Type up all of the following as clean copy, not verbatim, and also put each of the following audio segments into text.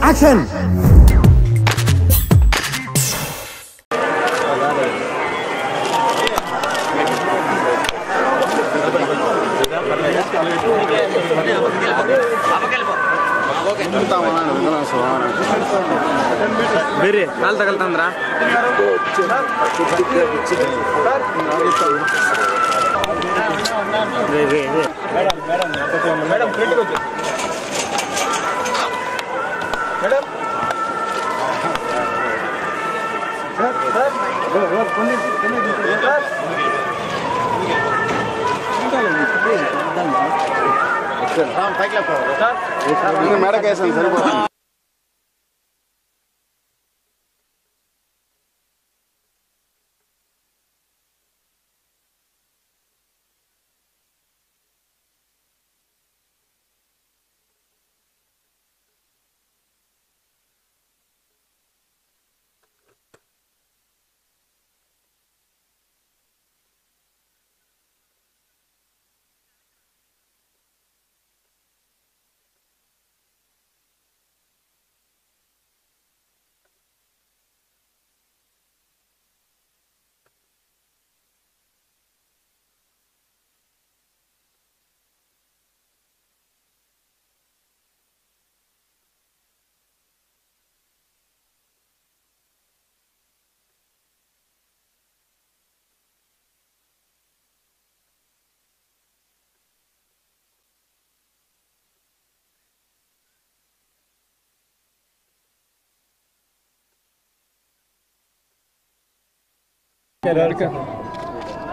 Action. ಬೇರೆ ಕಾಲು ತಗಲ್ತಂದ್ರ madam మేడకేసాను సరిపోతుంది.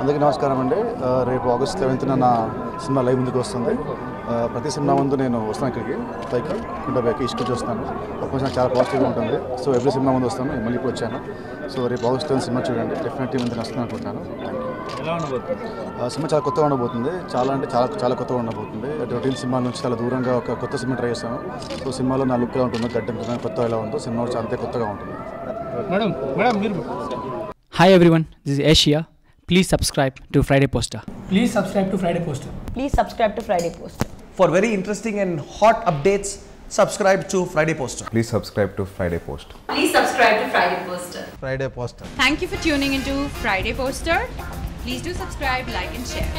అందరికీ నమస్కారం అండి. రేపు ఆగస్ట్ 11th నా సినిమా లైవ్ ముందుకు వస్తుంది. ప్రతి సినిమా ముందు నేను వస్తాను ఇక్కడికి పైకి కుండపైకి ఇసుకొచ్చి వస్తాను. కొంచెం చాలా పాజిటివ్గా ఉంటుంది. సో ఎవ్రీ సినిమా ముందు వస్తాను. మళ్ళీ ఇప్పుడు వచ్చాను. సో రేపు ఆగస్ట్ 11th సినిమా చూడండి. డెఫినెట్లీ ముందు వస్తాను అనుకుంటున్నాను. సినిమా చాలా కొత్తగా ఉండబోతుంది. చాలా కొత్తగా ఉండబోతుంది. రొటీన్ సినిమా నుంచి చాలా దూరంగా ఒక కొత్త సినిమా ట్రై చేస్తాను. సో సినిమాలో నా లుక్ ఎలా ఉంటుందో, గడ్డం కొత్తగా ఎలా ఉందో సినిమా అంతే కొత్తగా ఉంటుంది. Hi everyone, this is Asia. Please subscribe to Friday Poster. Please subscribe to Friday Poster. Please subscribe to Friday Poster. For very interesting and hot updates, subscribe to Friday Poster. Please subscribe to Friday Poster. Please subscribe to Friday Poster. Friday Poster. Thank you for tuning into Friday Poster. Please do subscribe, like and share.